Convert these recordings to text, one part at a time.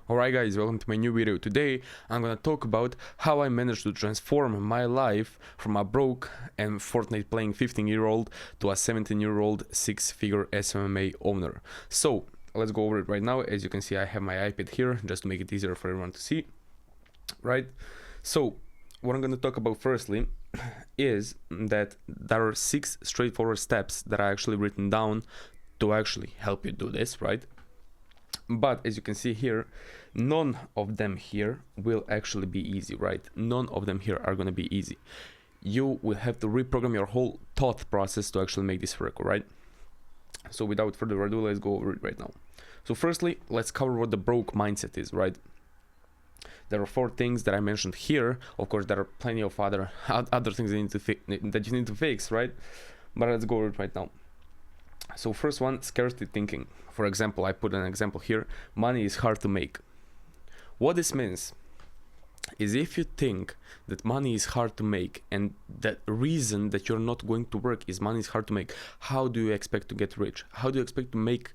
Alright guys, welcome to my new video. Today I'm gonna talk about how I managed to transform my life from a broke and Fortnite playing 15-year-old to a 17-year-old 6-figure SMMA owner. So let's go over it right now. As you can see, I have my iPad here just to make it easier for everyone to see. Right? So what I'm gonna talk about firstly is that there are 6 straightforward steps that I actually written down to actually help you do this, right? But as you can see here, none of them here will actually be easy, right? None of them here are going to be easy. You will have to reprogram your whole thought process to actually make this work, right? So without further ado, let's go over it right now. So firstly, let's cover what the broke mindset is, right? There are 4 things that I mentioned here. Of course, there are plenty of other things that you need to fix, right? But let's go over it right now. So first one, scarcity thinking. For example, I put an example here. Money is hard to make. What this means is if you think that money is hard to make and the reason that you're not going to work is money is hard to make, how do you expect to get rich? How do you expect to make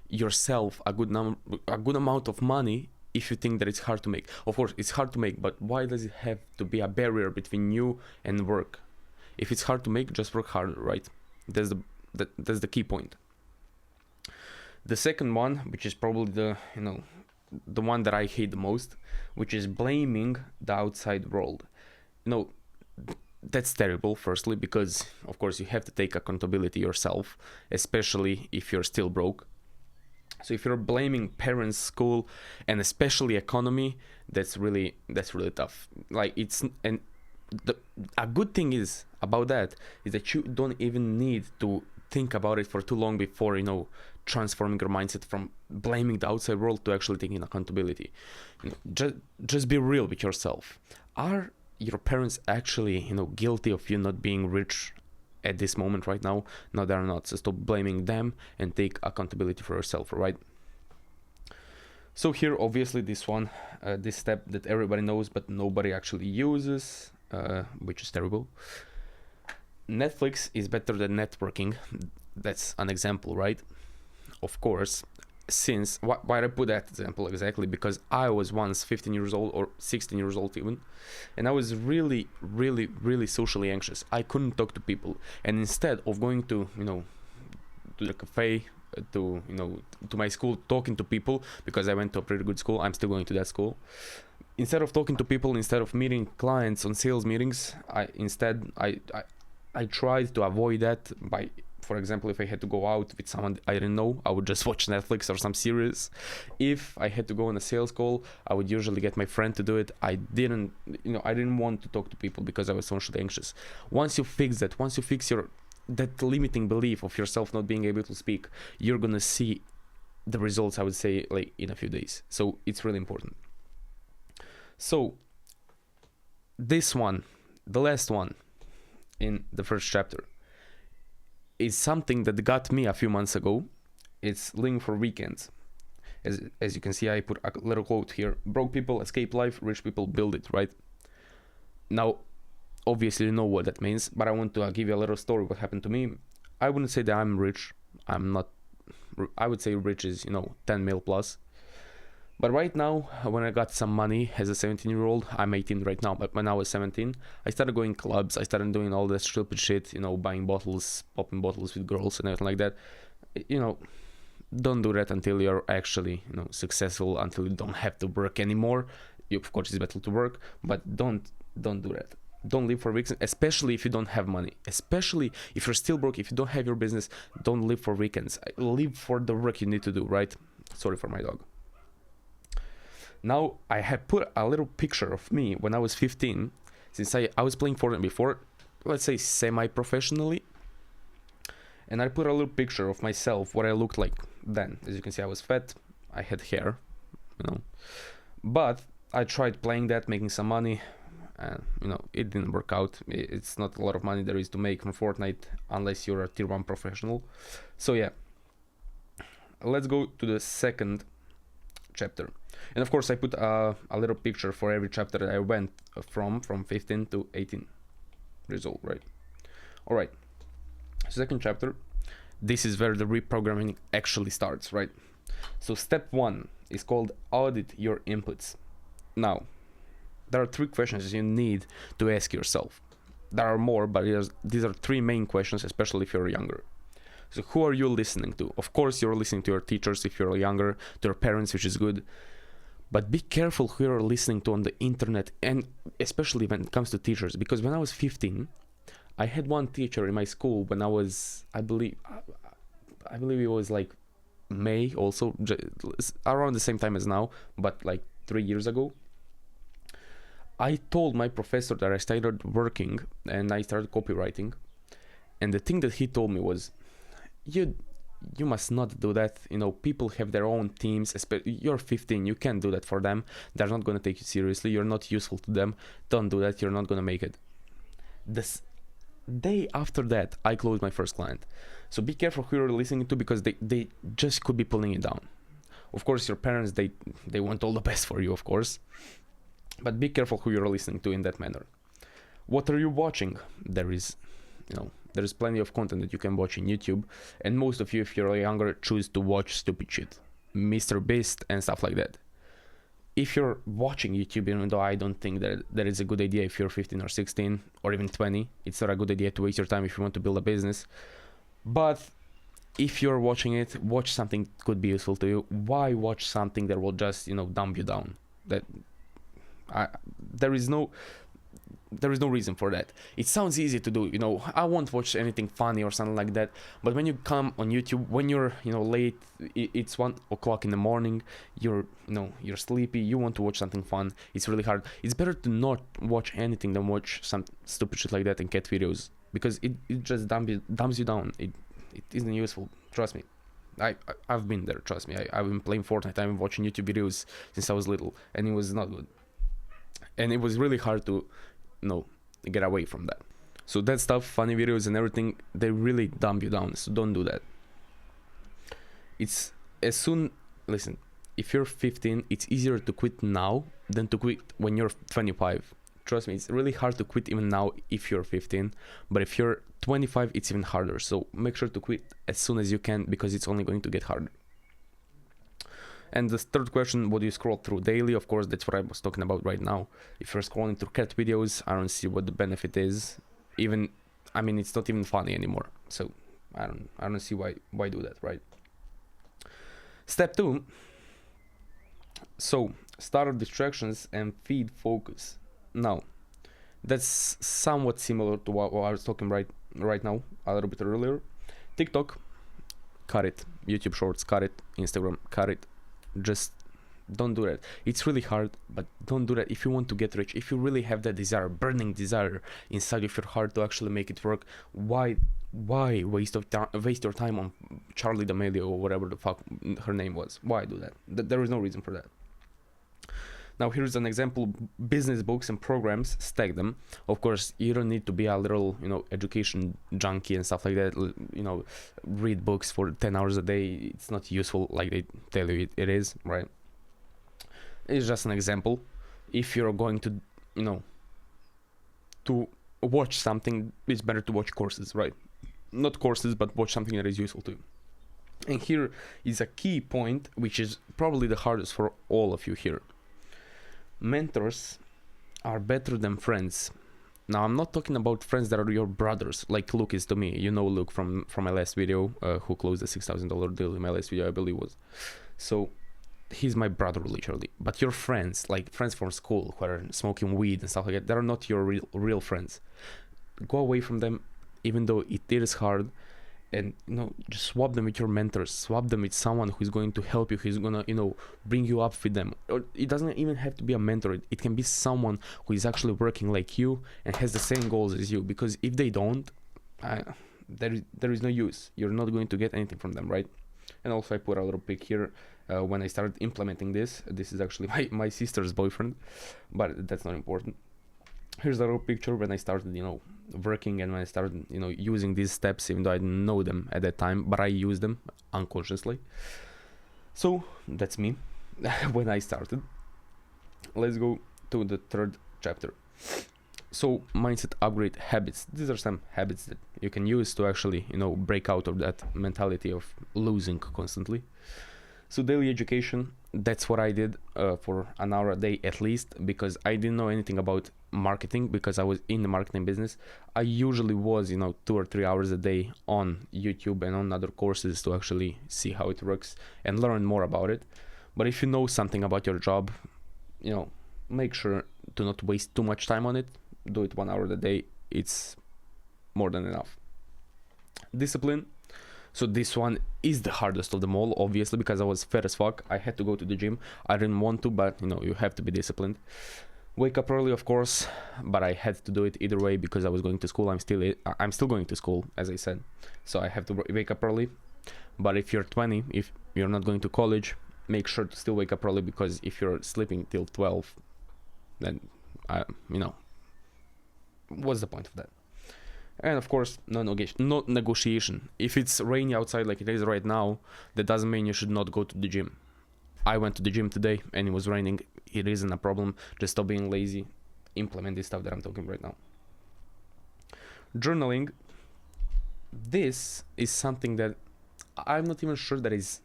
yourself a good amount of money if you think that it's hard to make? Of course, it's hard to make, but why does it have to be a barrier between you and work? If it's hard to make, just work harder, right? That's the key point. The second one, which is probably the one that I hate the most, which is blaming the outside world. That's terrible, firstly, because of course you have to take accountability yourself, especially if you're still broke. So if you're blaming parents, school, and especially economy, that's really tough. Like a good thing is about that is that you don't even need to think about it for too long before transforming your mindset from blaming the outside world to actually taking accountability. Just be real with yourself. Are your parents actually guilty of you not being rich at this moment right now? No, they're not. So stop blaming them and take accountability for yourself, right? So here, obviously, this step that everybody knows but nobody actually uses, which is terrible. Netflix is better than networking. That's an example, right? Of course, since why I put that example exactly because I was once 15 years old or 16 years old even, and I was really socially anxious. I couldn't talk to people, and instead of going to to the cafe, to my school, talking to people, because I went to a pretty good school, I'm still going to that school. Instead of talking to people, instead of meeting clients on sales meetings, I tried to avoid that by, for example, if I had to go out with someone I didn't know, I would just watch Netflix or some series. If I had to go on a sales call, I would usually get my friend to do it. I didn't want to talk to people because I was socially anxious. Once you fix that, once you fix that limiting belief of yourself not being able to speak, you're gonna see the results, I would say, like in a few days. So it's really important. So this one, the last one in the first chapter, is something that got me a few months ago. It's living for weekends. As you can see, I put a little quote here: broke people escape life, rich people build it, right? Now, obviously you know what that means, but I want to give you a little story what happened to me. I wouldn't say that I'm rich. I'm not. I would say rich is 10 mil plus. But right now, when I got some money as a 17-year-old, I'm 18 right now, but when I was 17, I started going clubs, I started doing all that stupid shit, buying bottles, popping bottles with girls and everything like that. Don't do that until you're actually, successful, until you don't have to work anymore. Of course, it's better to work, but don't do that. Don't live for weekends, especially if you don't have money. Especially if you're still broke, if you don't have your business, don't live for weekends. Live for the work you need to do, right? Sorry for my dog. Now, I have put a little picture of me when I was 15, since I was playing Fortnite before, let's say semi-professionally. And I put a little picture of myself, what I looked like then. As you can see, I was fat, I had hair, But I tried playing that, making some money, and, it didn't work out. It's not a lot of money there is to make from Fortnite, unless you're a tier 1 professional. So yeah, let's go to the second chapter. And of course I put a little picture for every chapter that I went from 15 to 18 years old, right? All right, second chapter, this is where the reprogramming actually starts, right? So step 1 is called audit your inputs. Now, there are 3 questions you need to ask yourself. There are more, but these are 3 main questions, especially if you're younger. So who are you listening to? Of course, you're listening to your teachers if you're younger, to your parents, which is good. But be careful who you're listening to on the internet, and especially when it comes to teachers. Because when I was 15, I had one teacher in my school when I was, I believe it was like May also, around the same time as now, but like 3 years ago. I told my professor that I started working and I started copywriting. And the thing that he told me was, you must not do that. People have their own teams. You're 15, you can't do that for them. They're not going to take you seriously. You're not useful to them. Don't do that. You're not going to make it. This day after that, I closed my first client. So be careful who you're listening to, because they just could be pulling you down. Of course, your parents, they want all the best for you, of course. But be careful who you're listening to in that manner. What are you watching? There is plenty of content that you can watch in YouTube, and most of you, if you're younger, choose to watch stupid shit, Mr. Beast and stuff like that. If you're watching YouTube, even though I don't think that is a good idea if you're 15 or 16 or even 20, it's not a good idea to waste your time if you want to build a business. But if you're watching it, watch something that could be useful to you. Why watch something that will just, dumb you down? There is no reason for that. It sounds easy to do, I won't watch anything funny or something like that. But when you come on YouTube, when you're, late, it's 1 o'clock in the morning, you're sleepy, you want to watch something fun, it's really hard. It's better to not watch anything than watch some stupid shit like that and cat videos, because it just dumbs you down. It isn't useful, trust me. I've been there, trust me. I've been playing Fortnite, I've been watching YouTube videos since I was little, and it was not good. And it was really hard to get away from that. So that stuff, funny videos and everything, they really dumb you down. So don't do that. Listen, if you're 15, it's easier to quit now than to quit when you're 25. Trust me, it's really hard to quit even now if you're 15. But if you're 25, it's even harder. So make sure to quit as soon as you can, because it's only going to get harder. And the 3rd question, what do you scroll through daily? Of course, that's what I was talking about right now. If you're scrolling through cat videos, I don't see what the benefit is. It's not even funny anymore. So I don't see why do that, right? Step 2. So start distractions and feed focus. Now, that's somewhat similar to what I was talking right now, a little bit earlier. TikTok, cut it. YouTube Shorts, cut it. Instagram, cut it. Just don't do that. It's really hard, but don't do that if you want to get rich. If you really have that desire, burning desire inside of your heart to actually make it work, why waste your time on Charlie D'Amelio or whatever the fuck her name was? Why do that? There is no reason for that. Now here's an example: business books and programs, stack them. Of course, you don't need to be a little, education junkie and stuff like that. Read books for 10 hours a day. It's not useful like they tell you it is, right? It's just an example. If you're going to, to watch something, it's better to watch courses, right? Not courses, but watch something that is useful to you. And here is a key point, which is probably the hardest for all of you here. Mentors are better than friends. Now, I'm not talking about friends that are your brothers, like Luke is to me. Luke from my last video, who closed the $6,000 deal in my last video, I believe was. So he's my brother, literally. But your friends, like friends from school who are smoking weed and stuff like that, they are not your real friends. Go away from them, even though it is hard. And just swap them with your mentors, swap them with someone who's going to help you, who's gonna bring you up with them. Or it doesn't even have to be a mentor. It can be someone who is actually working like you and has the same goals as you, because if they don't, there is no use. You're not going to get anything from them, right? And also I put a little pic here when I started implementing this. This is actually my sister's boyfriend, but that's not important. Here's a little picture when I started, working, and when I started, using these steps, even though I didn't know them at that time, but I used them unconsciously. So that's me when I started. Let's go to the 3rd chapter. So mindset upgrade habits. These are some habits that you can use to actually, break out of that mentality of losing constantly. So daily education, that's what I did for an hour a day at least, because I didn't know anything about marketing because I was in the marketing business. I usually was, 2 or 3 hours a day on YouTube and on other courses to actually see how it works and learn more about it. But if you know something about your job, make sure to not waste too much time on it. Do it 1 hour a day. It's more than enough. Discipline. So this one is the hardest of them all, obviously, because I was fat as fuck. I had to go to the gym. I didn't want to, but you have to be disciplined. Wake up early, of course, but I had to do it either way because I was going to school. I'm still going to school, as I said, so I have to wake up early. But if you're 20, if you're not going to college, make sure to still wake up early, because if you're sleeping till 12, then what's the point of that? And of course, no negotiation. If it's rainy outside like it is right now, that doesn't mean you should not go to the gym. I went to the gym today and it was raining. It isn't a problem. Just stop being lazy. Implement this stuff that I'm talking right now. Journaling. This is something that I'm not even sure that is,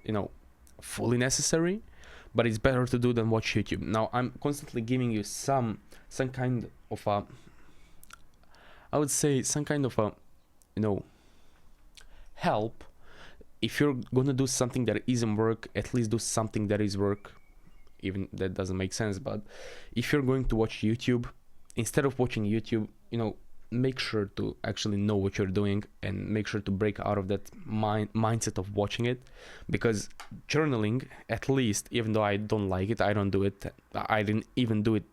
fully necessary, but it's better to do than watch YouTube. Now, I'm constantly giving you some kind of a, I would say some kind of a, help. If you're gonna do something that isn't work, at least do something that is work. Even that doesn't make sense, but if you're going to watch YouTube, instead of watching YouTube, make sure to actually know what you're doing and make sure to break out of that mindset of watching it. Because journaling, at least, even though I don't like it, I don't do it. I didn't even do it,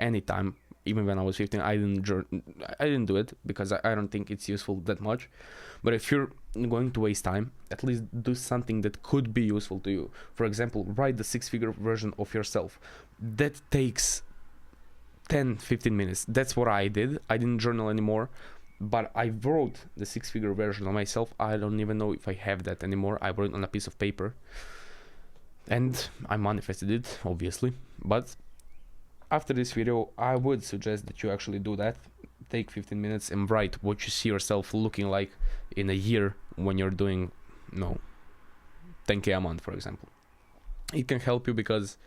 anytime. Even when I was 15, I didn't do it because I don't think it's useful that much. But if you're going to waste time, at least do something that could be useful to you. For example, write the 6-figure version of yourself. That takes 10-15 minutes. That's what I did. I didn't journal anymore, but I wrote the 6-figure version of myself. I don't even know if I have that anymore. I wrote it on a piece of paper and I manifested it, obviously. But after this video, I would suggest that you actually do that. Take 15 minutes and write what you see yourself looking like in a year when you're doing 10k a month, for example. It can help you because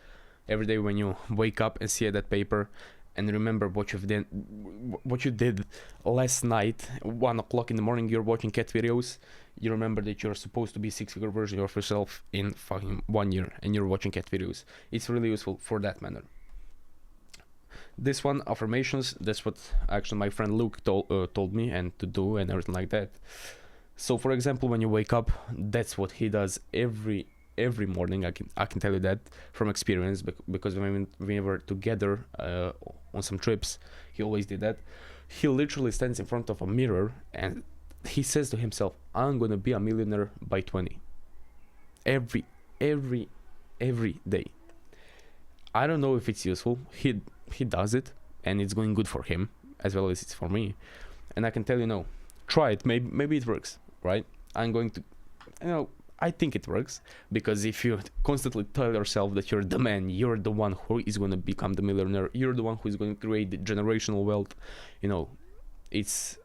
every day when you wake up and see that paper and remember what you did last night, 1 o'clock in the morning, you're watching cat videos, you remember that you're supposed to be 6-figure version of yourself in fucking 1 year and you're watching cat videos. It's really useful for that manner. This one, affirmations, that's what actually my friend Luke told me and to do and everything like that. So for example, when you wake up, that's what he does every morning. I can tell you that from experience, because when we were together on some trips, he always did that. He literally stands in front of a mirror and he says to himself, I'm gonna be a millionaire by 20. Every day. I don't know if it's useful. He does it and it's going good for him as well as it's for me. And I can tell you, try it. Maybe it works, right? I'm going to, I think it works, because if you constantly tell yourself that you're the man, you're the one who is going to become the millionaire, you're the one who is going to create the generational wealth, it's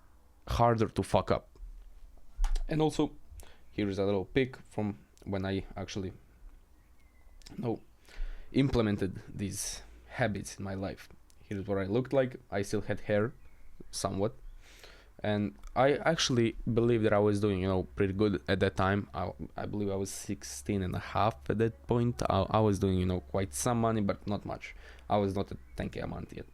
harder to fuck up. And also, here's a little pic from when I actually implemented these habits in my life. Here's what I looked like. I still had hair somewhat, and I actually believe that I was doing pretty good at that time. I believe I was 16 and a half at that point. I was doing quite some money, but not much. I was not at 10k a month yet.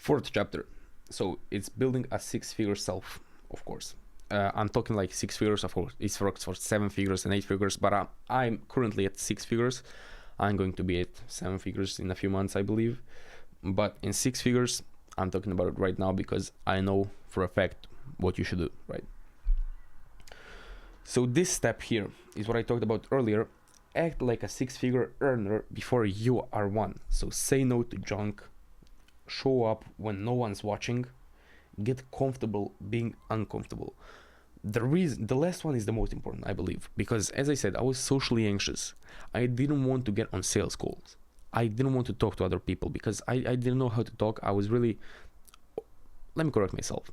4th chapter, so it's building a 6-figure self, of course. I'm talking like 6 figures, of course. It works for 7 figures and 8 figures, but I'm currently at 6 figures. I'm going to be at 7 figures in a few months, I believe. But in 6 figures, I'm talking about it right now because I know for a fact what you should do, right? So this step here is what I talked about earlier. Act like a 6-figure earner before you are one. So say no to junk. Show up when no one's watching. Get comfortable being uncomfortable. The last one is the most important, I believe, because as I said, I was socially anxious. I didn't want to get on sales calls. I didn't want to talk to other people because I didn't know how to talk. Let me correct myself.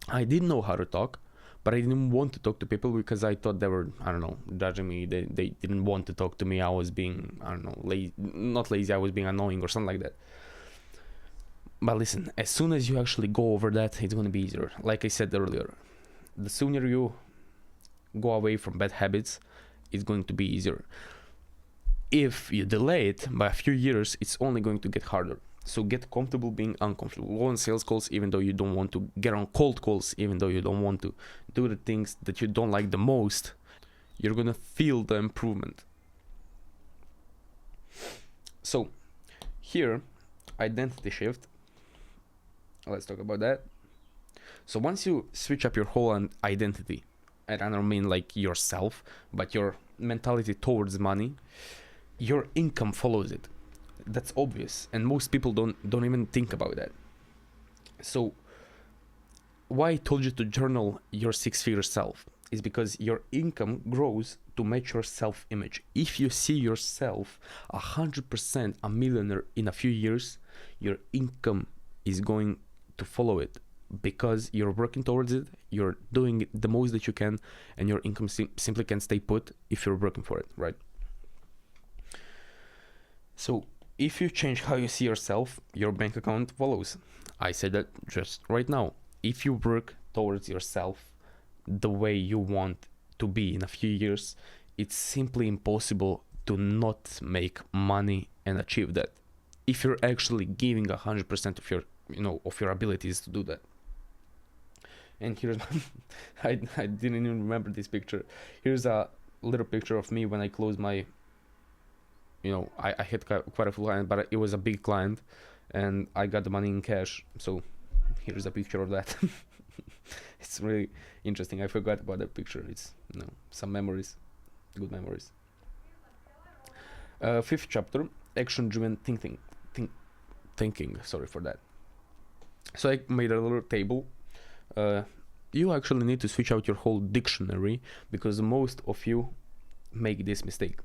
I didn't know how to talk, but I didn't want to talk to people because I thought they were, I don't know, judging me. They didn't want to talk to me. I was being, I don't know, not lazy, I was being annoying or something like that. But listen, as soon as you actually go over that, it's going to be easier. Like I said earlier, the sooner you go away from bad habits, it's going to be easier. If you delay it by a few years, it's only going to get harder. So get comfortable being uncomfortable. Go on sales calls even though you don't want to. Get on cold calls even though you don't want to. Do the things that you don't like the most. You're gonna feel the improvement. So here, identity shift. Let's talk about that. So once you switch up your whole identity, and I don't mean like yourself, but your mentality towards money, your income follows it. That's obvious, and most people don't even think about that. So why I told you to journal your six-figure self is because your income grows to match your self-image. If you see yourself 100% a millionaire in a few years, your income is going to follow it because you're working towards it, you're doing the most that you can, and your income simply can't stay put if you're working for it, right? So if you change how you see yourself, your bank account follows. I said that just right now. If you work towards yourself the way you want to be in a few years, it's simply impossible to not make money and achieve that. If you're actually giving 100% of your, of your abilities to do that. And here's, I didn't even remember this picture. Here's a little picture of me when I closed my, I had quite a full client, but it was a big client and I got the money in cash. So here's a picture of that. It's really interesting. I forgot about that picture. It's, some memories, good memories. Fifth chapter, action-driven thinking. Sorry for that. So I made a little table. You actually need to switch out your whole dictionary because most of you make this mistake.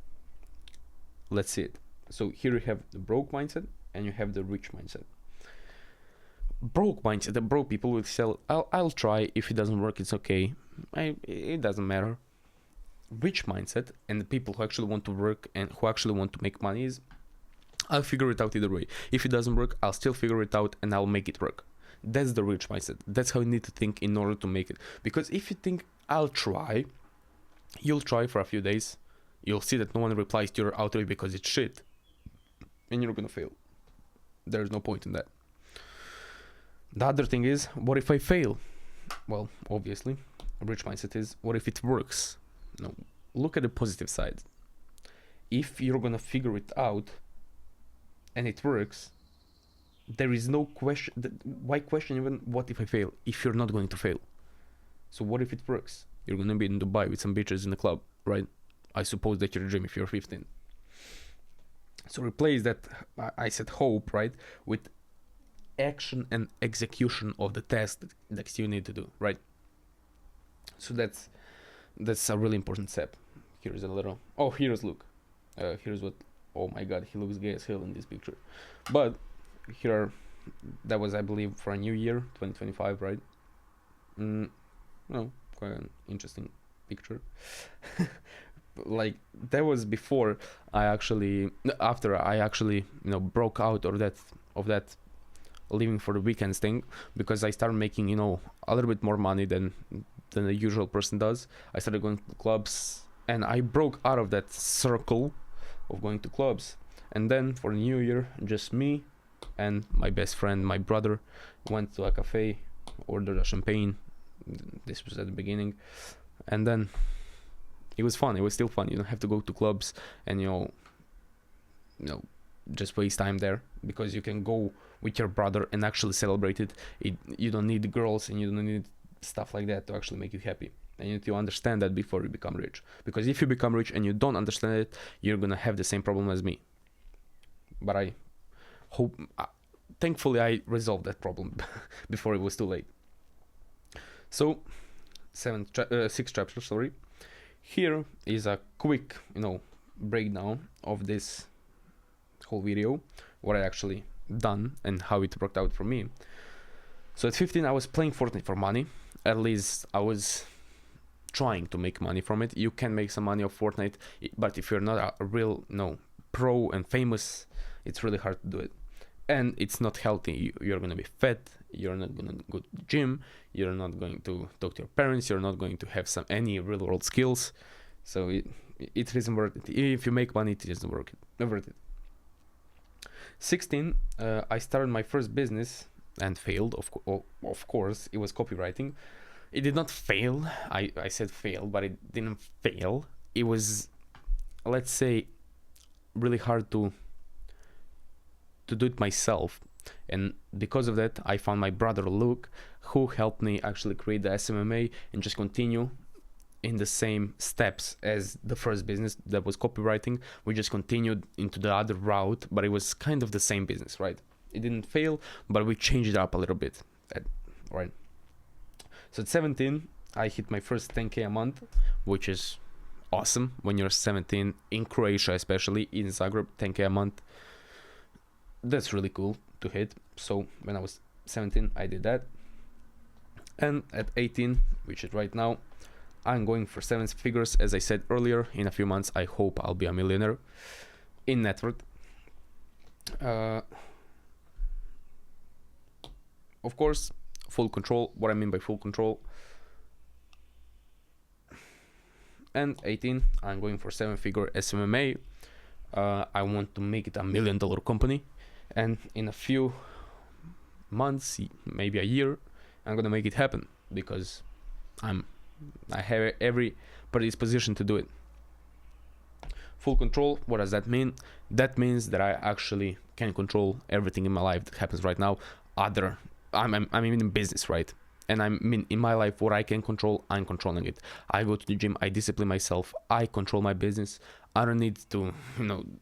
Let's see it. So here you have the broke mindset and you have the rich mindset. Broke mindset, the broke people will say, I'll try. If it doesn't work, it's okay. It doesn't matter. Rich mindset and the people who actually want to work and who actually want to make money is, I'll figure it out either way. If it doesn't work, I'll still figure it out and I'll make it work. That's the rich mindset. That's how you need to think in order to make it. Because if you think, I'll try, you'll try for a few days. You'll see that no one replies to your outreach because it's shit. And you're gonna fail. There's no point in that. The other thing is, what if I fail? Well, obviously, a rich mindset is, what if it works? No, look at the positive side. If you're gonna figure it out and it works, there is no question. Why question even what if I fail if you're not going to fail? So what if it works? You're gonna be in Dubai with some bitches in the club, right? I suppose that you're a dream if you're 15. So replace that, I said hope, right, with action and execution of the task that you need to do, right? So that's a really important step. Here's a little, here's look. Here's what, oh my god, he looks gay as hell in this picture. But here, that was, I believe, for a new year, 2025, right? No, quite an interesting picture. Like, that was before after I actually broke out of that living for the weekends thing, because I started making a little bit more money than the usual person does. I started going to clubs and I broke out of that circle of going to clubs. And then for the new year, just me and my best friend, my brother, went to a cafe, ordered a champagne. This was at the beginning, and then it was fun. It was still fun. You don't have to go to clubs and just waste time there, because you can go with your brother and actually celebrate it. You don't need girls and you don't need stuff like that to actually make you happy. And you need to understand that before you become rich, because if you become rich and you don't understand it, you're gonna have the same problem as me. But I hope, thankfully, I resolved that problem before it was too late. So, sixth chapter, sorry. Here is a quick, breakdown of this whole video, what I actually done and how it worked out for me. So at 15, I was playing Fortnite for money. At least I was trying to make money from it. You can make some money off Fortnite, but if you're not a real pro and famous, it's really hard to do it. And it's not healthy. You're gonna be fat, you're not gonna go to the gym, you're not going to talk to your parents, you're not going to have any real world skills. So it isn't worth it. If you make money, it isn't worth it. 16, I started my first business and failed, of course. It was copywriting. It did not fail. I said fail, but it didn't fail. It was, let's say, really hard to do it myself. And because of that, I found my brother Luke, who helped me actually create the SMMA and just continue in the same steps as the first business that was copywriting. We just continued into the other route, but it was kind of the same business, right? It didn't fail, but we changed it up a little bit, right? So at 17, I hit my first 10K a month, which is awesome when you're 17, in Croatia especially, in Zagreb. 10K a month, that's really cool to hit. So when I was 17, I did that. And at 18, which is right now, I'm going for 7 figures. As I said earlier, in a few months I hope I'll be a millionaire in net worth. Of course, full control. What I mean by full control. And 18, I'm going for 7-figure SMMA. I want to make it $1 million company, and in a few months, maybe a year, I'm gonna make it happen, because I have every predisposition to do it. Full control, what does that mean? That means that I actually can control everything in my life that happens right now. I'm in business, right? And in my life, what I can control, I'm controlling it. I go to the gym, I discipline myself, I control my business. I don't need to,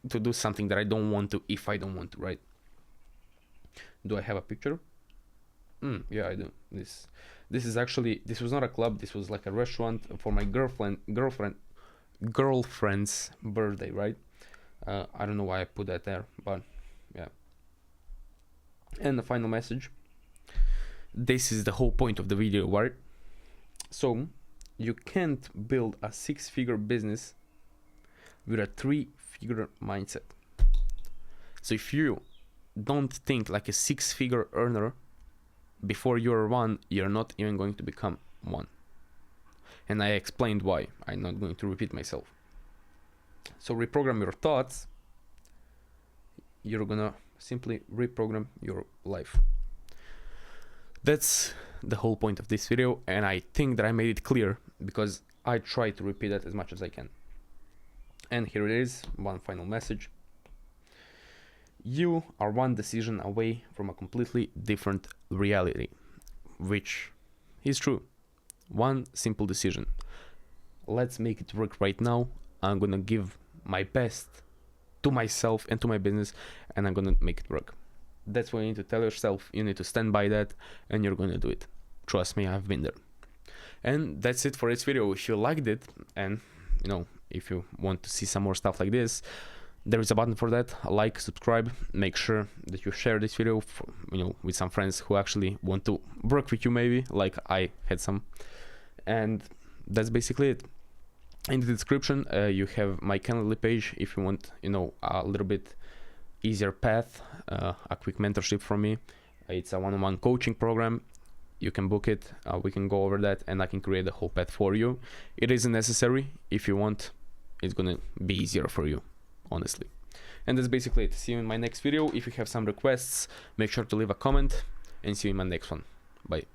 to do something that I don't want to if I don't want to, right? Do I have a picture? Yeah, I do. This is actually, this was not a club, this was like a restaurant for my girlfriend's birthday, right? I don't know why I put that there, but yeah. And the final message. This is the whole point of the video, right? So you can't build a 6-figure business with a 3-figure mindset. So if you don't think like a 6-figure earner before you're one, you're not even going to become one. And I explained why. I'm not going to repeat myself. So reprogram your thoughts. You're gonna simply reprogram your life. That's the whole point of this video, and I think that I made it clear because I try to repeat that as much as I can. And here it is, one final message. You are one decision away from a completely different reality, which is true. One simple decision. Let's make it work right now. I'm gonna give my best to myself and to my business, and I'm gonna make it work. That's what you need to tell yourself. You need to stand by that, and you're gonna do it. Trust me, I've been there. And that's it for this video. If you liked it, and if you want to see some more stuff like this, there is a button for that. Like, subscribe. Make sure that you share this video with some friends who actually want to work with you, maybe like I had some. And that's basically it. In the description you have my Calendly page if you want a little bit easier path, a quick mentorship from me. It's a one-on-one coaching program. You can book it, we can go over that, and I can create the whole path for you. It isn't necessary. If you want, it's gonna be easier for you, honestly. And that's basically it. See you in my next video. If you have some requests, make sure to leave a comment, and see you in my next one. Bye.